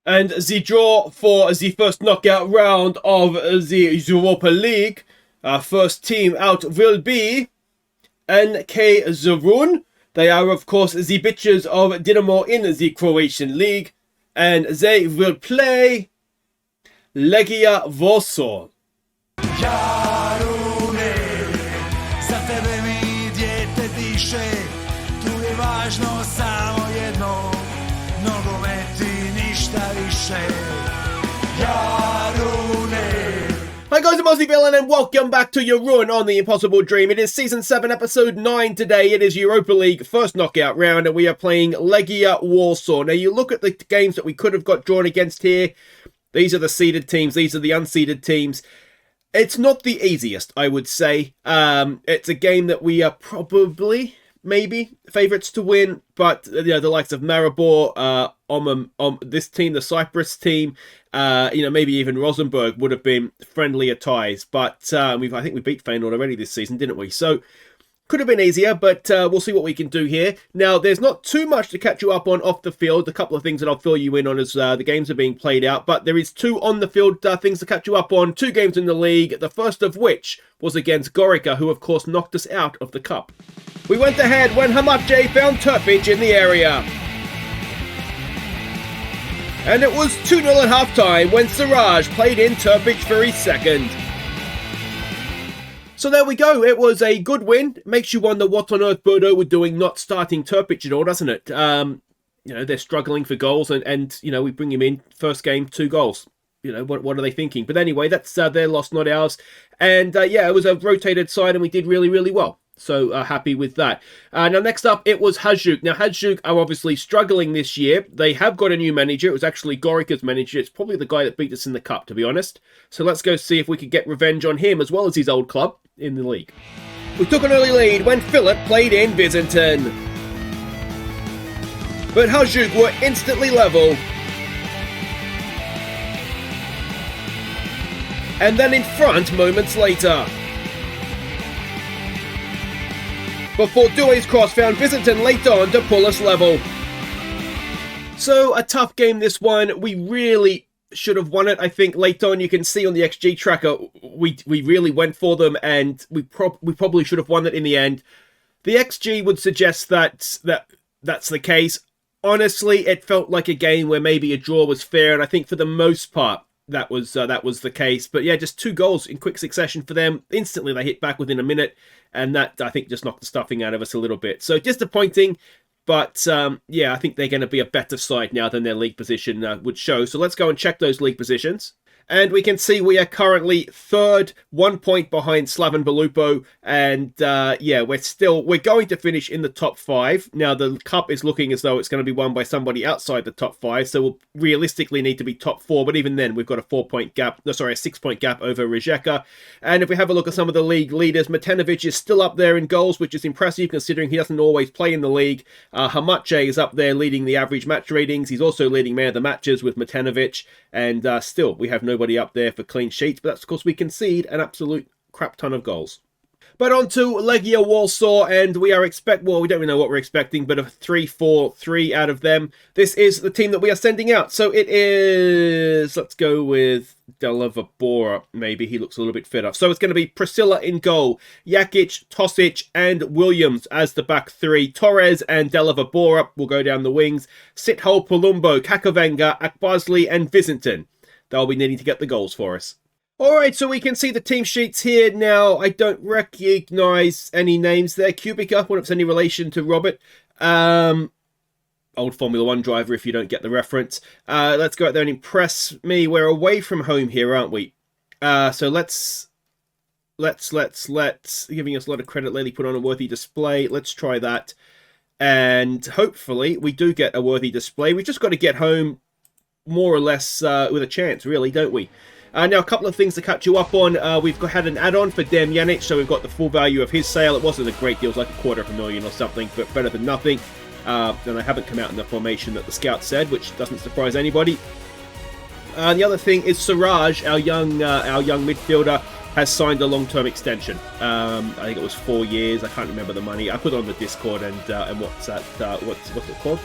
And the draw for the first knockout round of the Europa League, first team out will be NK Jarun. They are, of course, the bitches of Dinamo in the Croatian League, and they will play Legia Warsaw. Jarune, za tebe mi dijete diše, tu je važno samo jedno, nogomet i ništa više. Jarune. Hi guys, I'm Aussie Villain and welcome back to your run on The Impossible Dream. It is Season 7, Episode 9 today. It is Europa League first knockout round and we are playing Legia Warsaw. Now you look at the games that we could have got drawn against here. These are the seeded teams, these are the unseeded teams. It's not the easiest, I would say. It's a game that we are probably, maybe, favourites to win. But, you know, the likes of Maribor, this team, the Cyprus team, maybe even Rosenborg would have been friendlier ties. But I think we beat Feyenoord already this season, didn't we? So, could have been easier, but we'll see what we can do here. Now, there's not too much to catch you up on off the field. A couple of things that I'll fill you in on as the games are being played out. But there is two on the field things to catch you up on. Two games in the league, the first of which was against Gorica, who of course knocked us out of the cup. We went ahead when Hamadje found Turpic in the area. And it was 2-0 at half-time when Siraj played in Turpic for his second. So there we go. It was a good win. Makes you wonder what on earth Bordeaux were doing not starting Turpic at all, doesn't it? They're struggling for goals and we bring him in. First game, 2 goals. What are they thinking? But anyway, that's their loss, not ours. And it was a rotated side and we did really, really well. So happy with that. Now next up, it was Hajduk. Now Hajduk are obviously struggling this year. They have got a new manager. It was actually Gorica's manager. It's probably the guy that beat us in the cup, to be honest. So let's go see if we could get revenge on him as well as his old club in the league. We took an early lead when Philip played in Byzantin. But Hajduk were instantly level. And then in front moments later. Before Doué's cross found Byzantin late on to pull us level. So a tough game this one. We really should have won it. I think late on you can see on the XG tracker we really went for them and we probably should have won it in the end. The XG would suggest that's the case. Honestly, it felt like a game where maybe a draw was fair, and I think for the most part that was the case. But yeah, just 2 goals in quick succession for them. Instantly they hit back within a minute, and that I think just knocked the stuffing out of us a little bit. So disappointing. But, I think they're going to be a better side now than their league position would show. So let's go and check those league positions. And we can see we are currently third, 1 point behind Slaven Belupo. And, we're going to finish in the top 5. Now, the cup is looking as though it's going to be won by somebody outside the top 5. So we'll realistically need to be top 4. But even then, we've got a 6-point gap over Rijeka. And if we have a look at some of the league leaders, Matanovic is still up there in goals, which is impressive considering he doesn't always play in the league. Hamadje is up there leading the average match ratings. He's also leading man of the matches with Matanovic. And still, we have nobody up there for clean sheets. But that's because we concede an absolute crap ton of goals. But on to Legia Warsaw, and we don't really know what we're expecting, but a 3-4-3 out of them. This is the team that we are sending out. So it is, let's go with Delavabora, maybe. He looks a little bit fitter. So it's going to be Priscilla in goal, Jakic, Tosic, and Williams as the back 3. Torres and Delavabora will go down the wings. Sithole, Palumbo, Kakovenga, Akbazli, and Byzantin. They'll be needing to get the goals for us. Alright, so we can see the team sheets here now. I don't recognise any names there. Kubica, what if it's any relation to Robert? Old Formula 1 driver if you don't get the reference. Let's go out there and impress me. We're away from home here, aren't we? So let's giving us a lot of credit lately, put on a worthy display. Let's try that. And hopefully we do get a worthy display. We've just got to get home more or less with a chance, really, don't we? Now, a couple of things to catch you up on. We've had an add-on for Demjanic, so we've got the full value of his sale. It wasn't a great deal, it was like $250,000 or something, but better than nothing. And I haven't come out in the formation that the scout said, which doesn't surprise anybody. The other thing is Siraj, our young midfielder, has signed a long-term extension. I think it was 4 years. I can't remember the money. I put it on the Discord and what's that? What's it called?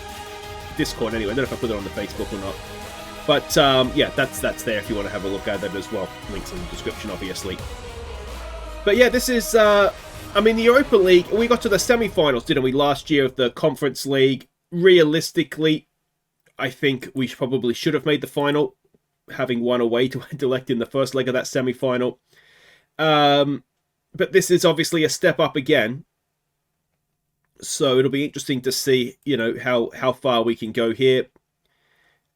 Discord anyway. I don't know if I put it on the Facebook or not. But yeah, that's there if you want to have a look at that as well. Links in the description, obviously. But yeah, this is, I mean, the Europa League, we got to the semi-finals, didn't we, last year of the Conference League. Realistically, I think we probably should have made the final, having won away to Anderlecht in the first leg of that semi-final. But this is obviously a step up again. So it'll be interesting to see, you know, how far we can go here.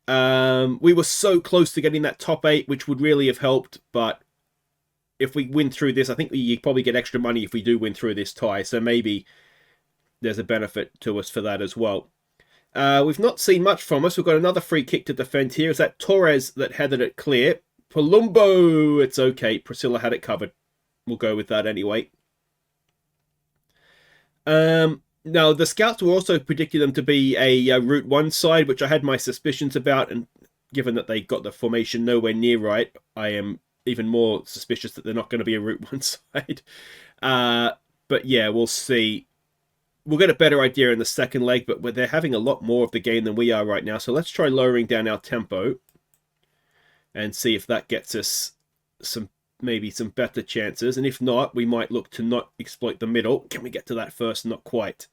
We were so close to getting that top 8, which would really have helped. But if we win through this, I think you probably get extra money if we do win through this tie. So maybe there's a benefit to us for that as well. We've not seen much from us. We've got another free kick to defend here. Is that Torres that headed it clear? Palumbo! It's okay. Priscilla had it covered. We'll go with that anyway. Now, the scouts were also predicting them to be a Route 1 side, which I had my suspicions about. And given that they got the formation nowhere near right, I am even more suspicious that they're not going to be a Route 1 side. But yeah, we'll see. We'll get a better idea in the second leg, but they're having a lot more of the game than we are right now. So let's try lowering down our tempo and see if that gets us maybe some better chances. And if not, we might look to not exploit the middle. Can we get to that first? Not quite.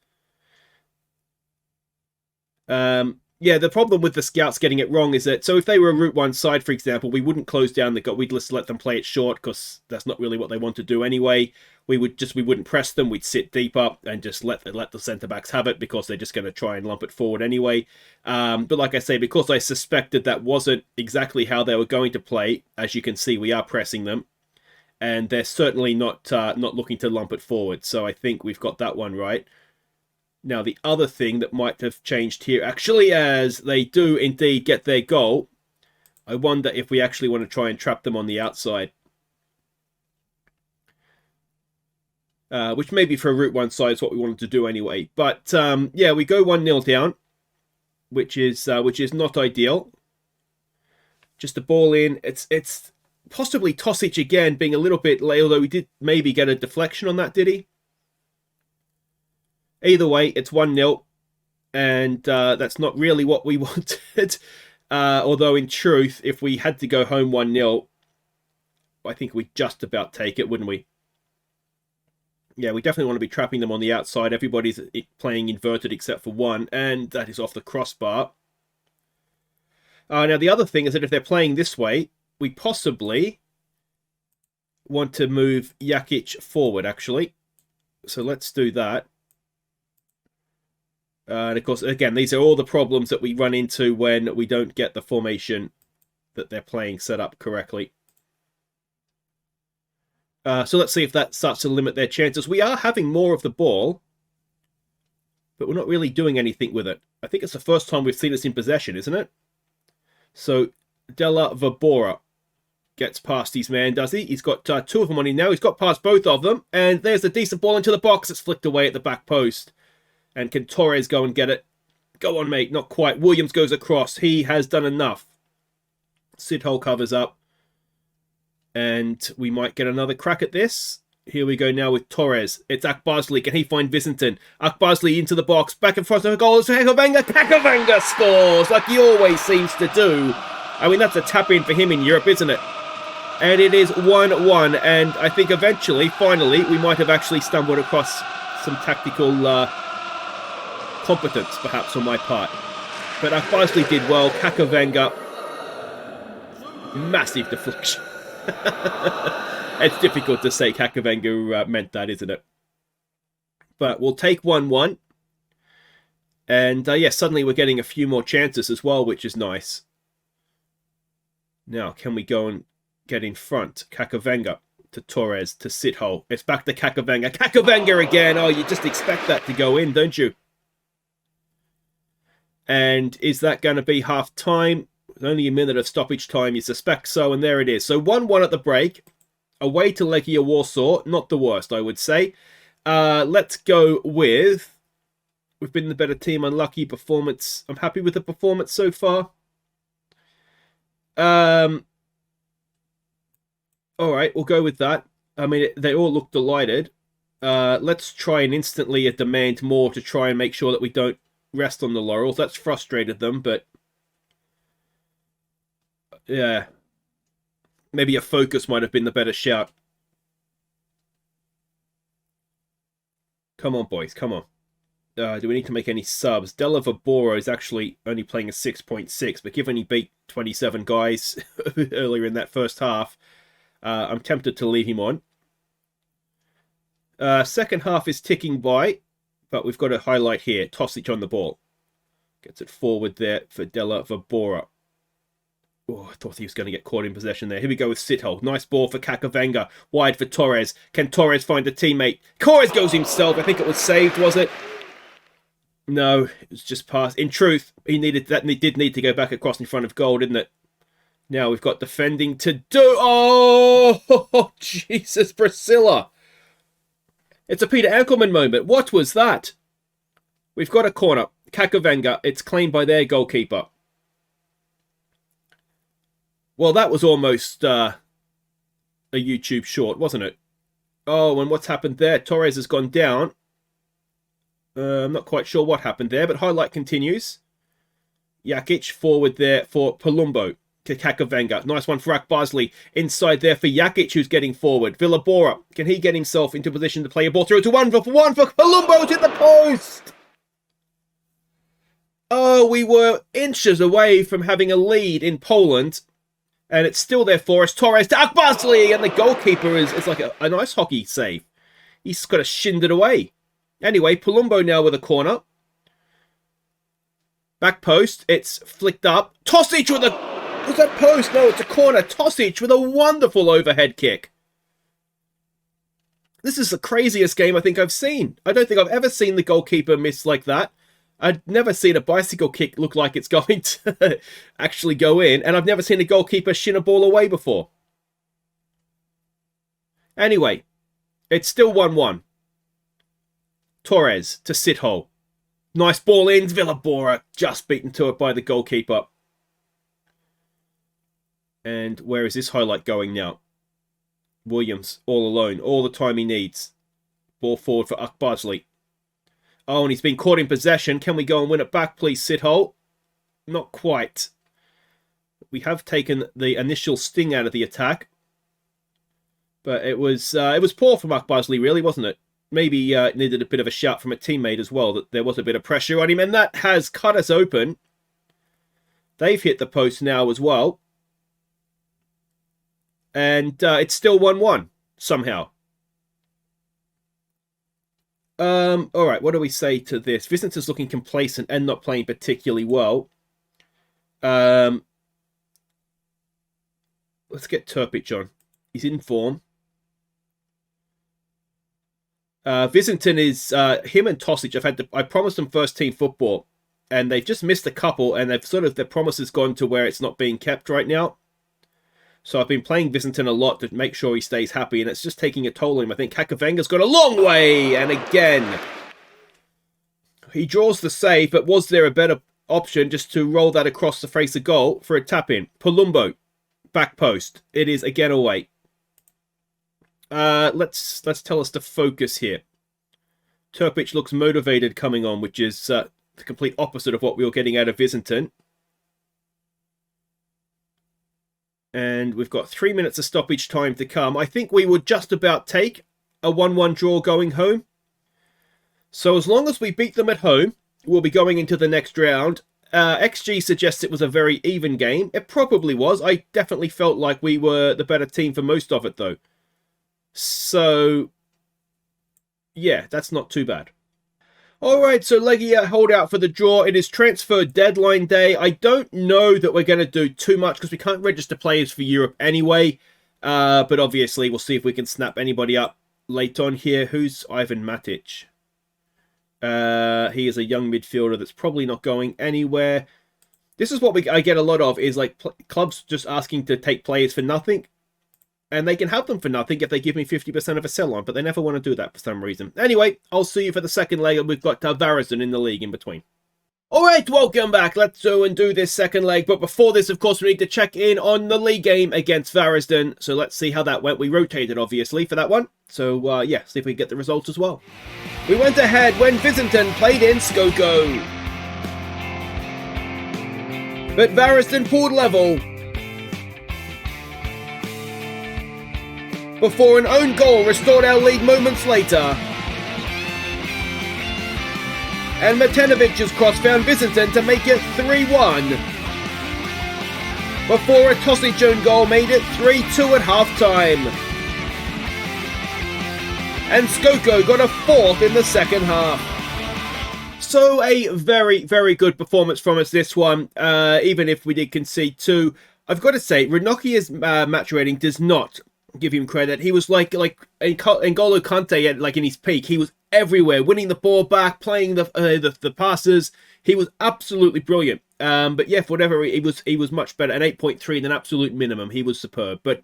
Yeah, the problem with the scouts getting it wrong is that, so if they were a Route 1 side, for example, we wouldn't close down the goal. We'd just let them play it short because that's not really what they want to do anyway. We wouldn't press them. We'd sit deep up and just let the centre-backs have it because they're just going to try and lump it forward anyway. But like I say, because I suspected that wasn't exactly how they were going to play, as you can see, we are pressing them. And they're certainly not looking to lump it forward. So I think we've got that one right. Now, the other thing that might have changed here, actually, as they do indeed get their goal, I wonder if we actually want to try and trap them on the outside. Which maybe for a Route 1 side is what we wanted to do anyway. But, yeah, we go 1-0 down, which is not ideal. Just the ball in. It's possibly Tosic again being a little bit late, although we did maybe get a deflection on that, did he? Either way, it's 1-0, and that's not really what we wanted. Although, in truth, if we had to go home 1-0, I think we'd just about take it, wouldn't we? Yeah, we definitely want to be trapping them on the outside. Everybody's playing inverted except for one, and that is off the crossbar. Now, the other thing is that if they're playing this way, we possibly want to move Jakic forward, actually. So let's do that. And of course, again, these are all the problems that we run into when we don't get the formation that they're playing set up correctly. So let's see if that starts to limit their chances. We are having more of the ball, but we're not really doing anything with it. I think it's the first time we've seen us in possession, isn't it? So Della Vabora gets past his man, does he? He's got two of them on him now. He's got past both of them. And there's a decent ball into the box. It's flicked away at the back post. And can Torres go and get it? Go on, mate. Not quite. Williams goes across. He has done enough. Sidhole covers up. And we might get another crack at this. Here we go now with Torres. It's Akbarsli. Can he find Visentin? Akbarsli into the box. Back in front of the goal. It's Kakavanga. Kakavanga scores like he always seems to do. I mean, that's a tap-in for him in Europe, isn't it? And it is 1-1. And I think eventually, finally, we might have actually stumbled across some tactical competence, perhaps, on my part. But Akbarsli did well. Kakavanga, massive deflection. It's difficult to say Kakavanga meant that, isn't it? But we'll take 1-1. And, yeah, suddenly we're getting a few more chances as well, which is nice. Now, can we go and get in front? Kakavanga to Torres to Sidhole. It's back to Kakavanga. Kakavanga again! Oh, you just expect that to go in, don't you? And is that going to be half-time? Only a minute of stoppage time, you suspect so, and there it is. So 1-1 at the break. Away to Legia Warsaw. Not the worst, I would say. Let's go with... We've been the better team. Unlucky performance. I'm happy with the performance so far. Alright, we'll go with that. I mean, they all look delighted. Let's try and instantly demand more to try and make sure that we don't rest on the laurels. That's frustrated them, but Yeah. Maybe a focus might have been the better shout. Come on, boys. Come on. Do we need to make any subs? Della Vaboro is actually only playing a 6.6, but given he beat 27 guys earlier in that first half, I'm tempted to leave him on. Second half is ticking by, but we've got a highlight here. Tosic on the ball. Gets it forward there for Della Vaboro. Oh, I thought he was going to get caught in possession there. Here we go with Sithole. Nice ball for Cacavanga. Wide for Torres. Can Torres find a teammate? Torres goes himself. I think it was saved, was it? No, it was just past. In truth, he did need to go back across in front of goal, didn't it? Now we've got defending to do. Oh, Jesus, Priscilla. It's a Peter Ankelman moment. What was that? We've got a corner. Cacavanga. It's claimed by their goalkeeper. Well, that was almost a YouTube short, wasn't it? Oh, and what's happened there? Torres has gone down. I'm not quite sure what happened there, but highlight continues. Jakic forward there for Palumbo to Cacavanga. Nice one for Akbarsley. Inside there for Jakic, who's getting forward. Villabora, can he get himself into position to play a ball through to one for Palumbo to the post? Oh, we were inches away from having a lead in Poland. And it's still there for us. Torres to Akbarsley, and the goalkeeper is like a nice hockey save. He's got to shinned it away. Anyway, Palumbo now with a corner. Back post. It's flicked up. Tosic with a... Was that post? No, it's a corner. Tosic with a wonderful overhead kick. This is the craziest game I think I've seen. I don't think I've ever seen the goalkeeper miss like that. I've never seen a bicycle kick look like it's going to actually go in. And I've never seen a goalkeeper shin a ball away before. Anyway, it's still 1-1. Torres to Sithole. Nice ball in. Villabora just beaten to it by the goalkeeper. And where is this highlight going now? Williams all alone. All the time he needs. Ball forward for Akbarsley. Oh, and he's been caught in possession. Can we go and win it back, please, Sithole? Not quite. We have taken the initial sting out of the attack. But it was poor from Akbarsley, really, wasn't it? Maybe needed a bit of a shout from a teammate as well, that there was a bit of pressure on him, and that has cut us open. They've hit the post now as well. And it's still 1-1, somehow. Alright, what do we say to this? Vicente's looking complacent and not playing particularly well. Let's get Turpic on. He's in form. Vicenton is... him and Tosic, I promised them first team football. And they've just missed a couple, and their promise has gone to where it's not being kept right now. So I've been playing Vicenton a lot to make sure he stays happy, and it's just taking a toll on him. I think Caccavanga's got a long way, and again, he draws the save, but was there a better option just to roll that across the face of goal for a tap-in? Palumbo, back post. It is again away. Let's tell us to focus here. Turpic looks motivated coming on, which is the complete opposite of what we were getting out of Vicenton. And we've got 3 minutes of stoppage time to come. I think we would just about take a 1-1 draw going home. So as long as we beat them at home, we'll be going into the next round. XG suggests it was a very even game. It probably was. I definitely felt like we were the better team for most of it, though. So, yeah, that's not too bad. Alright, so Legia hold out for the draw. It is transfer deadline day. I don't know that we're going to do too much because we can't register players for Europe anyway. But obviously, we'll see if we can snap anybody up late on here. Who's Ivan Matic? He is a young midfielder that's probably not going anywhere. This is what I get a lot of, is like clubs just asking to take players for nothing. And they can have them for nothing if they give me 50% of a sell-on, but they never want to do that for some reason. Anyway, I'll see you for the second leg, and we've got Varazden in the league in between. Alright, welcome back. Let's go and do this second leg. But before this, of course, we need to check in on the league game against Varazden. So let's see how that went. We rotated, obviously, for that one. So, yeah, see if we can get the results as well. We went ahead when Vicenton played in Skoko. But Varazden pulled level before an own goal restored our lead moments later. And Matenovic's cross found Visintin to make it 3-1. Before a Tosic own goal made it 3-2 at half-time. And Skoko got a fourth in the second half. So a very, very good performance from us this one, even if we did concede two. I've got to say, Ranocchia's match rating does not give him credit. He was like N'Golo Kante, like in his peak. He was everywhere, winning the ball back, playing the passes. He was absolutely brilliant. But yeah, for whatever, he was much better. An 8.3 than absolute minimum. He was superb. But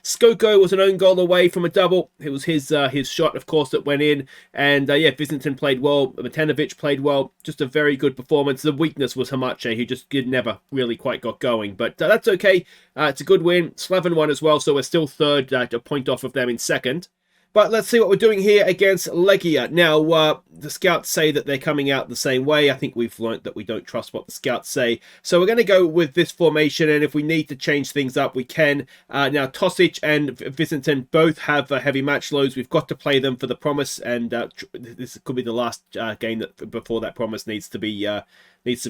Skoko was an own goal away from a double. It was his shot, of course, that went in. And yeah, Visintin played well. Matanovic played well. Just a very good performance. The weakness was Hamache, who just never really quite got going. But that's okay. It's a good win. Slaven won as well, so we're still third, a point off of them in second. But let's see what we're doing here against Legia. Now, the scouts say that they're coming out the same way. I think we've learnt that we don't trust what the scouts say. So we're going to go with this formation, and if we need to change things up, we can. Now, Tosic and Visintin both have heavy match loads. We've got to play them for the promise, and this could be the last game that before that promise needs to be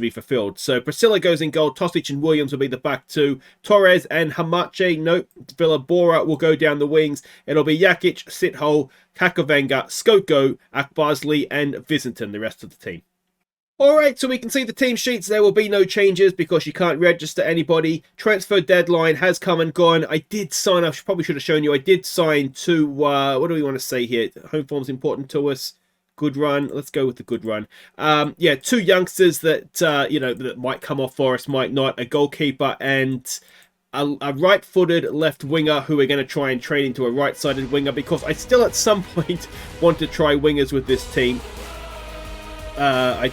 fulfilled. So Priscilla goes in goal. Tosic and Williams will be the back two. Torres and Hamache. Nope. Villabora will go down the wings. It'll be Jakic, Sithole, Kakovenga, Skoko, Akbarsli, and Visintin, the rest of the team. Alright, so we can see the team sheets. There will be no changes because you can't register anybody. Transfer deadline has come and gone. I did sign, I probably should have shown you, I did sign two, what do we want to say here? Home form's important to us. Good run. Let's go with the good run. Yeah, two youngsters that, that might come off for us, might not. A goalkeeper and a right-footed left winger who we're going to try and train into a right-sided winger because I still at some point want to try wingers with this team. I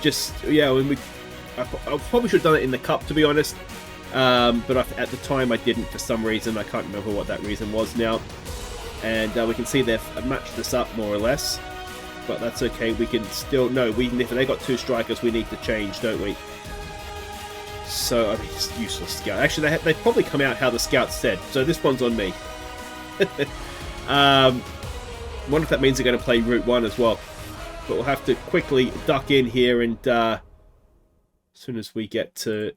probably should have done it in the cup, to be honest. But at the time I didn't for some reason. I can't remember what that reason was now. And we can see they've matched this up more or less. But that's okay. We can still... No, if they got two strikers, we need to change, don't we? So, I mean, it's useless scout. Actually, they probably come out how the scouts said. So this one's on me. Wonder if that means they're going to play Route 1 as well. But we'll have to quickly duck in here and as soon as we get to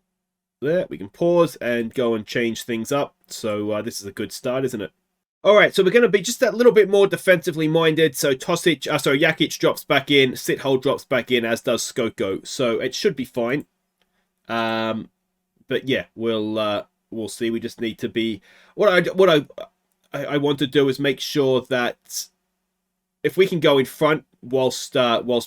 there, we can pause and go and change things up. So this is a good start, isn't it? Alright, so we're going to be just that little bit more defensively minded. So Jakic drops back in, Sithole drops back in, as does Skoko. So it should be fine. But yeah, we'll see. We just need to be... What I want to do is make sure that if we can go in front whilst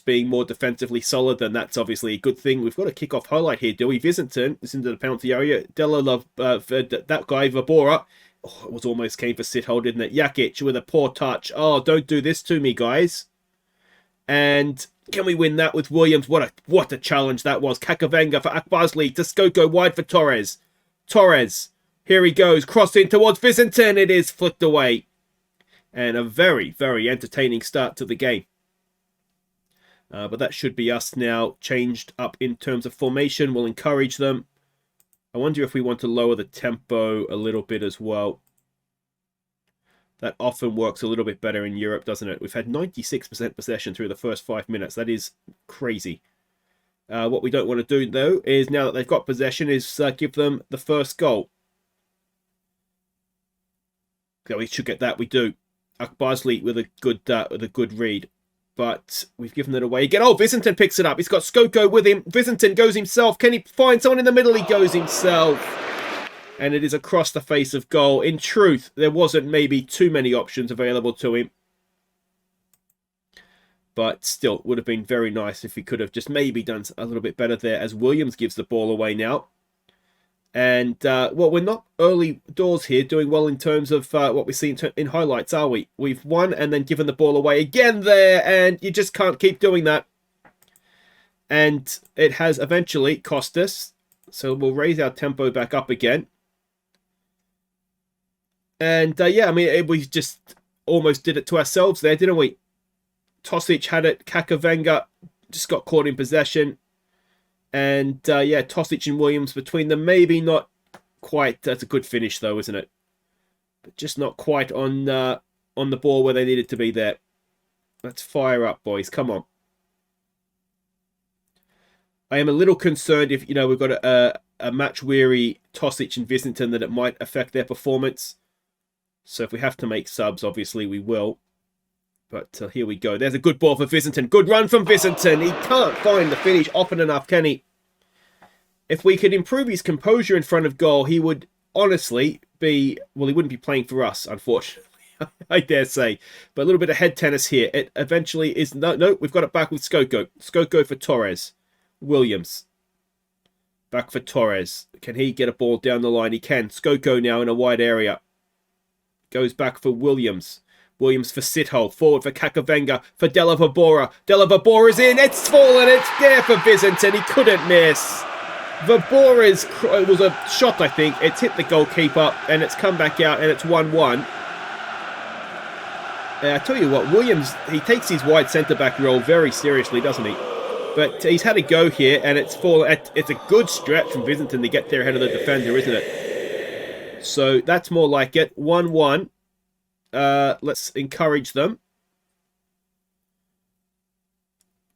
being more defensively solid, then that's obviously a good thing. We've got a kick-off highlight here, do we? Visintin is into the penalty area. That guy, Vabora... Oh, it was almost came for Sithole, didn't it? Jakic with a poor touch. Oh, don't do this to me, guys. And can we win that with Williams? What a challenge that was. Kakovenga for Akbarsli. To Skoko wide for Torres. Torres. Here he goes. Crossing towards Visintin. It is flicked away. And a very, very entertaining start to the game. But that should be us now changed up in terms of formation. We'll encourage them. I wonder if we want to lower the tempo a little bit as well. That often works a little bit better in Europe, doesn't it? We've had 96% possession through the first 5 minutes. That is crazy. What we don't want to do, though, is now that they've got possession, is give them the first goal. So we should get that. We do. Akbarsli with a good read. But we've given it away again. Oh, Visintin picks it up. He's got Skoko with him. Visintin goes himself. Can he find someone in the middle? He goes himself. And it is across the face of goal. In truth, there wasn't maybe too many options available to him. But still, would have been very nice if he could have just maybe done a little bit better there as Williams gives the ball away now. And, well, we're not early doors here doing well in terms of what we see in highlights, are we? We've won and then given the ball away again there, and you just can't keep doing that. And it has eventually cost us. So we'll raise our tempo back up again. And, yeah, I mean, we just almost did it to ourselves there, didn't we? Tosic had it. Kakovenga just got caught in possession. And, yeah, Tosic and Williams between them. Maybe not quite. That's a good finish, though, isn't it? But just not quite on on the ball where they needed to be there. Let's fire up, boys. Come on. I am a little concerned if, we've got a match-weary Tosic and Visinton that it might affect their performance. So if we have to make subs, obviously we will. But here we go. There's a good ball for Visinton. Good run from Visinton. He can't find the finish often enough, can he? If we could improve his composure in front of goal, he would honestly be... Well, he wouldn't be playing for us, unfortunately. I dare say. But a little bit of head tennis here. It eventually is... No, we've got it back with Skoko. Skoko for Torres. Williams. Back for Torres. Can he get a ball down the line? He can. Skoko now in a wide area. Goes back for Williams. Williams for Sithole. Forward for Kakavenga. For Della Vabora. Della Vabora's in. It's fallen. It's there for Visinton. He couldn't miss. Vabora's... It was a shot, I think. It's hit the goalkeeper. And it's come back out. And it's 1-1. I tell you what. Williams, he takes his wide centre-back role very seriously, doesn't he? But he's had a go here, and it's a good stretch from Visinton to get there ahead of the defender, isn't it? So that's more like it. 1-1. Let's encourage them.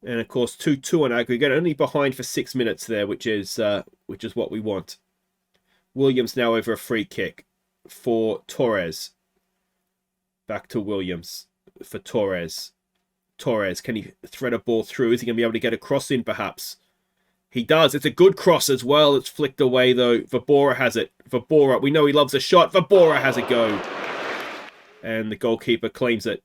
And of course, 2-2 on aggregate. Only behind for 6 minutes there, which is what we want. Williams now over a free kick for Torres. Back to Williams for Torres. Torres, can he thread a ball through? Is he going to be able to get a cross in, perhaps? He does. It's a good cross as well. It's flicked away, though. Vabora has it. Vabora, we know he loves a shot. Vabora has a go. And the goalkeeper claims it.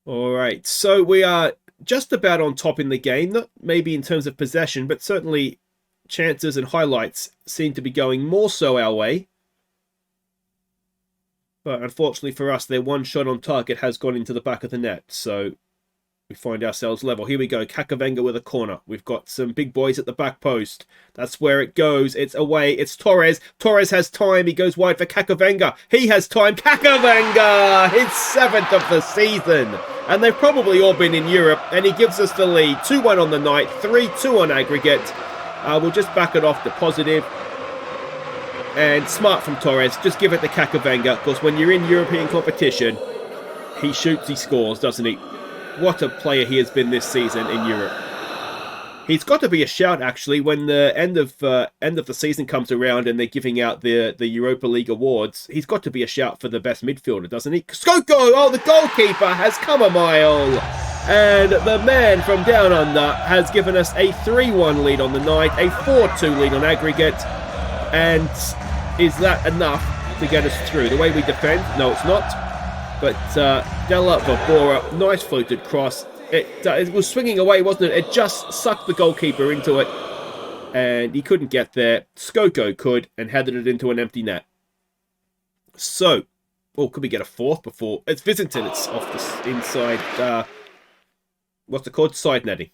All right. So we are just about on top in the game. Not maybe in terms of possession, but certainly chances and highlights seem to be going more so our way. But unfortunately for us, their one shot on target has gone into the back of the net. So we find ourselves level. Here we go. Kakavenga with a corner. We've got some big boys at the back post. That's where it goes. It's away. It's Torres. Torres has time. He goes wide for Kakavenga. He has time. Kakavenga! His 7th of the season. And they've probably all been in Europe. And he gives us the lead. 2-1 on the night. 3-2 on aggregate. We'll just back it off to positive. And smart from Torres. Just give it to Kakavenga. Because when you're in European competition, he shoots, he scores, doesn't he? What a player he has been this season in Europe. He's got to be a shout, actually, when the end of the season comes around and they're giving out the Europa League awards. He's got to be a shout for the best midfielder, doesn't he? Skoko! Oh, the goalkeeper has come a mile. And the man from down under has given us a 3-1 lead on the night, a 4-2 lead on aggregate. And is that enough to get us through? The way we defend? No, it's not. But Della Vabora, nice floated cross. It was swinging away, wasn't it? It just sucked the goalkeeper into it. And he couldn't get there. Skoko could and headed it into an empty net. So, could we get a fourth before? It's Visinton. It's off the inside. What's it called? Side netting.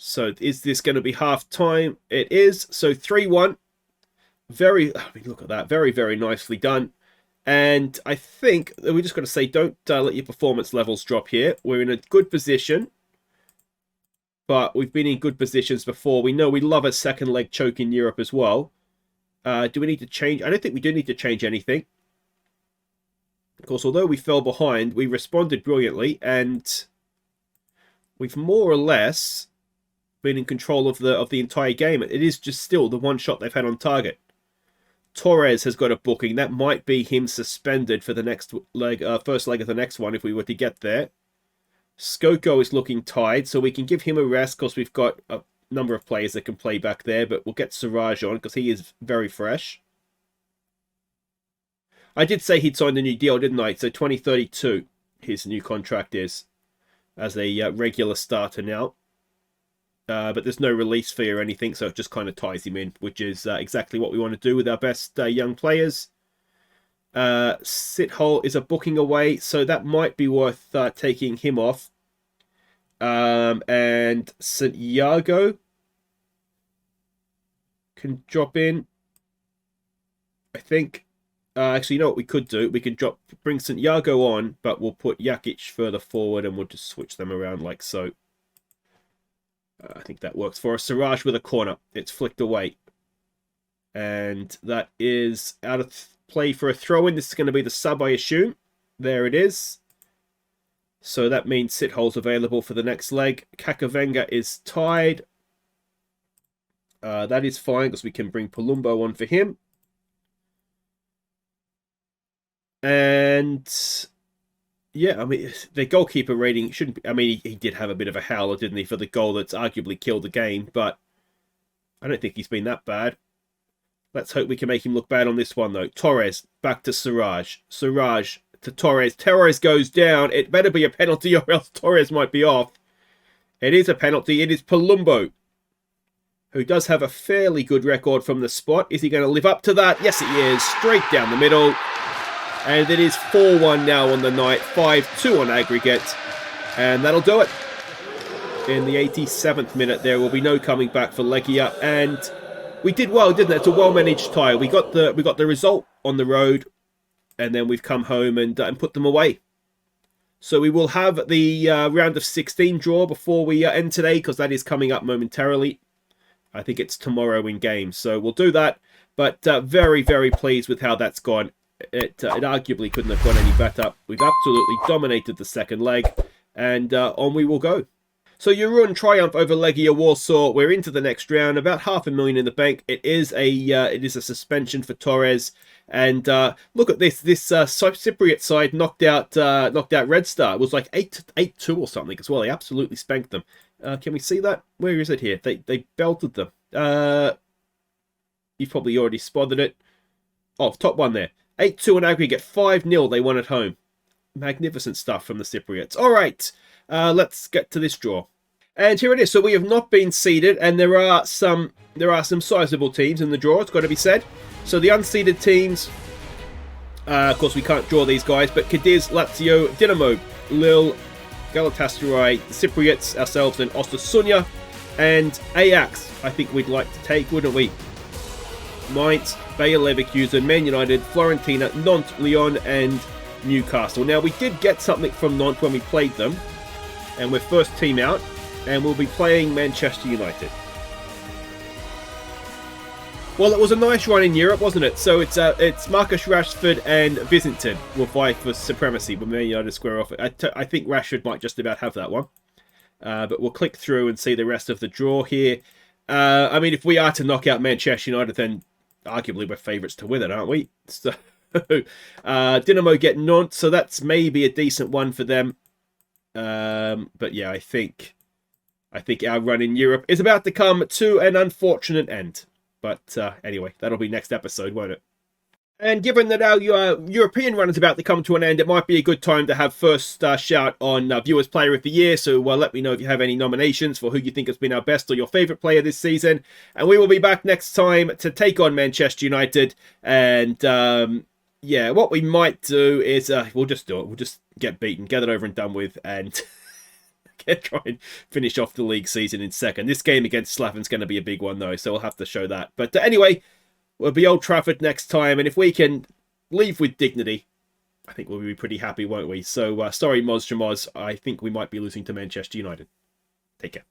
So, is this going to be half time? It is. So, 3-1. Look at that. Very, very nicely done. And I think we just got to say, don't let your performance levels drop here. We're in a good position. But we've been in good positions before. We know we love a second leg choke in Europe as well. Do we need to change? I don't think we do need to change anything. Of course, although we fell behind, we responded brilliantly. And we've more or less been in control of the entire game. It is just still the one shot they've had on target. Torres has got a booking. That might be him suspended for the next leg, first leg of the next one if we were to get there. Skoko is looking tired, so we can give him a rest because we've got a number of players that can play back there, but we'll get Siraj on because he is very fresh. I did say he'd signed a new deal, didn't I? So 2032, his new contract is as a regular starter now. But there's no release fee or anything, so it just kind of ties him in, which is exactly what we want to do with our best young players. Sithole is a booking away, so that might be worth taking him off. And St. Iago can drop in, I think. Actually, you know what we could do? We can bring St. Iago on, but we'll put Jakic further forward and we'll just switch them around like so. I think that works for us. Siraj with a corner. It's flicked away. And that is out of play for a throw-in. This is going to be the sub, I assume. There it is. So that means Sithol's available for the next leg. Kakavenga is tied. That is fine because we can bring Palumbo on for him. And yeah, I mean, the goalkeeper rating shouldn't be... I mean, he did have a bit of a howler, didn't he, for the goal that's arguably killed the game, but I don't think he's been that bad. Let's hope we can make him look bad on this one, though. Torres, back to Siraj. Siraj to Torres. Torres goes down. It better be a penalty or else Torres might be off. It is a penalty. It is Palumbo, who does have a fairly good record from the spot. Is he going to live up to that? Yes, he is. Straight down the middle. And it is 4-1 now on the night. 5-2 on aggregate. And that'll do it. In the 87th minute, there will be no coming back for Legia. And we did well, didn't it? It's a well-managed tie. We got the result on the road. And then we've come home and put them away. So we will have the round of 16 draw before we end today, because that is coming up momentarily. I think it's tomorrow in game. So we'll do that. But very, very pleased with how that's gone. It arguably couldn't have gone any better. We've absolutely dominated the second leg. And on we will go. So Jarun triumph over Legia Warsaw. We're into the next round. About $500,000 in the bank. It is a suspension for Torres. And look at this. This Cypriot side knocked out Red Star. It was like 8-2 or something as well. They absolutely spanked them. Can we see that? Where is it here? They belted them. You've probably already spotted it. Oh, top one there. 8-2 on aggregate. 5-0 they won at home. Magnificent stuff from the Cypriots. All right. Let's get to this draw. And here it is. So we have not been seeded, and there are some sizable teams in the draw, it's got to be said. So the unseeded teams, of course we can't draw these guys, but Cadiz, Lazio, Dinamo, Lille, Galatasaray, the Cypriots, ourselves, and Osasuna, and Ajax, I think we'd like to take, wouldn't we? Mainz, Bayer Leverkusen, Man United, Florentina, Nantes, Lyon, and Newcastle. Now, we did get something from Nantes when we played them, and we're first team out, and we'll be playing Manchester United. Well, it was a nice run in Europe, wasn't it? So it's Marcus Rashford and Visinton will fight for supremacy when Man United square off. I think Rashford might just about have that one. But we'll click through and see the rest of the draw here. I mean, if we are to knock out Manchester United, then arguably we're favourites to win it, aren't we? So Dinamo get Nantes, so that's maybe a decent one for them. But yeah, I think our run in Europe is about to come to an unfortunate end. But anyway, that'll be next episode, won't it? And given that our European run is about to come to an end, it might be a good time to have first shout on Viewers Player of the Year. So let me know if you have any nominations for who you think has been our best or your favourite player this season. And we will be back next time to take on Manchester United. And yeah, what we might do is we'll just do it. We'll just get beaten, get it over and done with, and try and finish off the league season in second. This game against Slavin's going to be a big one, though, so we'll have to show that. But anyway, we'll be Old Trafford next time, and if we can leave with dignity, I think we'll be pretty happy, won't we? So, sorry, Moz Jamoz, I think we might be losing to Manchester United. Take care.